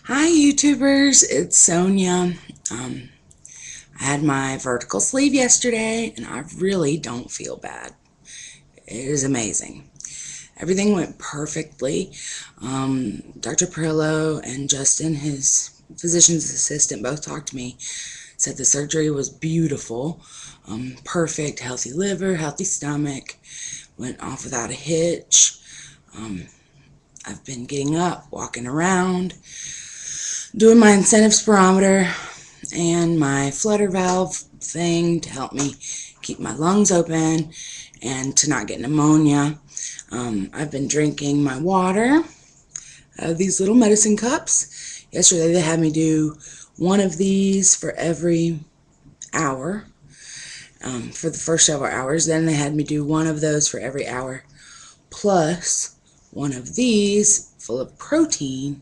Hi YouTubers, it's Sonia. I had my vertical sleeve yesterday and I really don't feel bad. It is amazing. Everything went perfectly. Dr. Perillo and Justin, his physician's assistant, both talked to me, said the surgery was beautiful, perfect, healthy liver, healthy stomach, went off without a hitch. I've been getting up, walking around, doing my incentive spirometer and my flutter valve thing to help me keep my lungs open and to not get pneumonia. I've been drinking my water out of these little medicine cups. Yesterday they had me do one of these for every hour for the first several hours. Then they had me do one of those for every hour plus one of these full of protein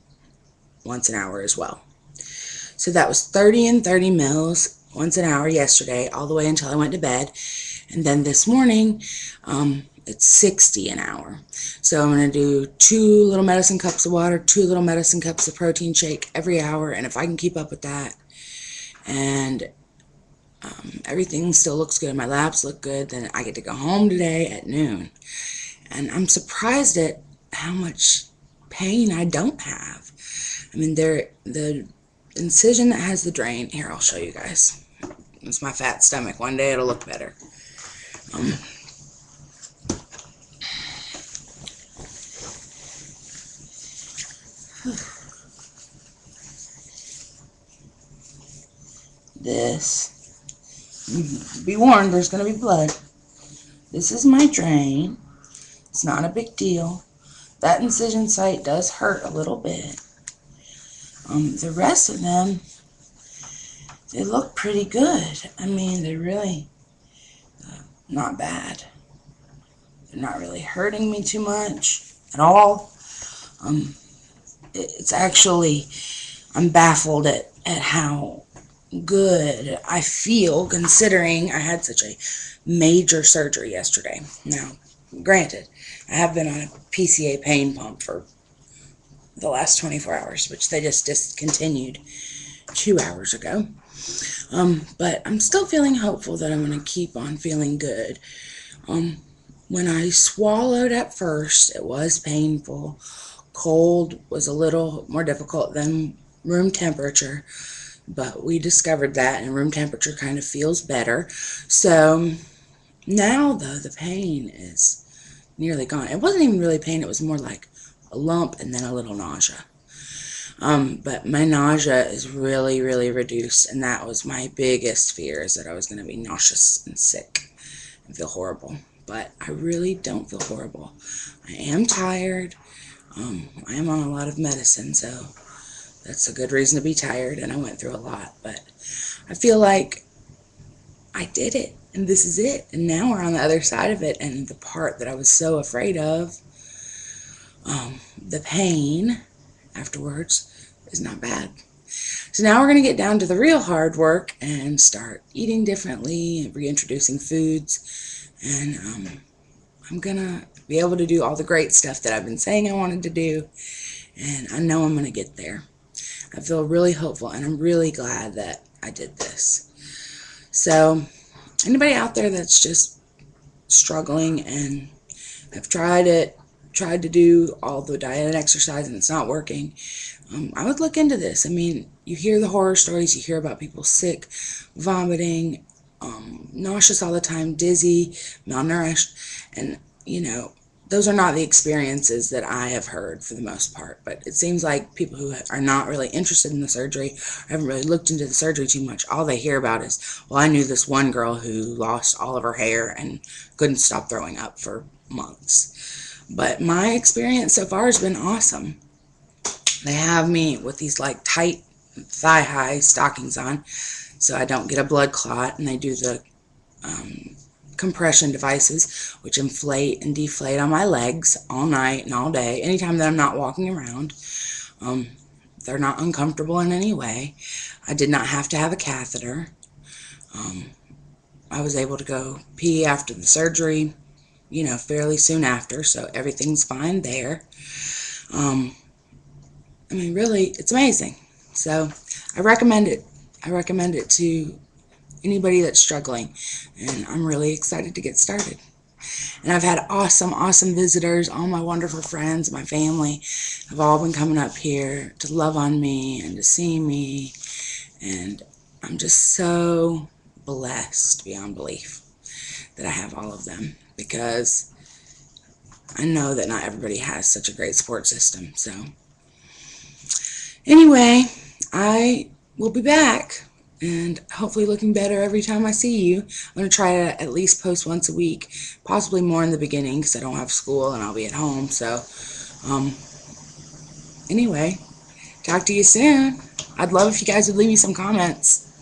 once an hour as well. So that was 30 and 30 mils once an hour yesterday, all the way until I went to bed. And then this morning, it's 60 an hour. So I'm going to do 2 little medicine cups of water, 2 little medicine cups of protein shake every hour. And if I can keep up with that and everything still looks good, my labs look good, then I get to go home today at noon. And I'm surprised at how much pain I don't have. I mean, the incision that has the drain, here, I'll show you guys. It's my fat stomach. One day it'll look better. This, be warned, there's going to be blood. This is my drain. It's not a big deal. That incision site does hurt a little bit. The rest of them, they look pretty good. I mean, they're really not bad. They're not really hurting me too much at all. It's actually, I'm baffled at how good I feel considering I had such a major surgery yesterday. Now, granted, I have been on a PCA pain pump for the last 24 hours, which they just discontinued 2 hours ago. But I'm still feeling hopeful that I'm going to keep on feeling good. When I swallowed at first, it was painful. Cold was a little more difficult than room temperature, but we discovered that, and room temperature kind of feels better. So now, though, the pain is nearly gone. It wasn't even really pain. It was more like a lump and then a little nausea. But my nausea is really, really reduced, and that was my biggest fear, is that I was going to be nauseous and sick and feel horrible. But I really don't feel horrible. I am tired. I am on a lot of medicine, so that's a good reason to be tired, and I went through a lot. But I feel like I did it, and this is it. And now we're on the other side of it, and the part that I was so afraid of, the pain afterwards, is not bad. So now we're going to get down to the real hard work and start eating differently and reintroducing foods. And I'm going to be able to do all the great stuff that I've been saying I wanted to do. And I know I'm going to get there. I feel really hopeful, and I'm really glad that I did this. So anybody out there that's just struggling and have tried to do all the diet and exercise and it's not working, I would look into this. I mean, you hear the horror stories, you hear about people sick, vomiting, nauseous all the time, dizzy, malnourished, and you know, those are not the experiences that I have heard for the most part. But it seems like people who are not really interested in the surgery, or haven't really looked into the surgery too much, all they hear about is, well, I knew this one girl who lost all of her hair and couldn't stop throwing up for months. But my experience so far has been awesome. They have me with these like tight thigh-high stockings on so I don't get a blood clot, and they do the compression devices which inflate and deflate on my legs all night and all day, anytime that I'm not walking around. They're not uncomfortable in any way. I did not have to have a catheter. I was able to go pee after the surgery, you know, fairly soon after, so everything's fine there. I mean, really, it's amazing. So I recommend it. I recommend it to anybody that's struggling, and I'm really excited to get started. And I've had awesome, awesome visitors. All my wonderful friends, my family have all been coming up here to love on me and to see me. And I'm just so blessed beyond belief that I have all of them, because I know that not everybody has such a great support system. So anyway, I will be back and hopefully looking better every time I see you. I'm going to try to at least post once a week, possibly more in the beginning because I don't have school and I'll be at home. So anyway, talk to you soon. I'd love if you guys would leave me some comments.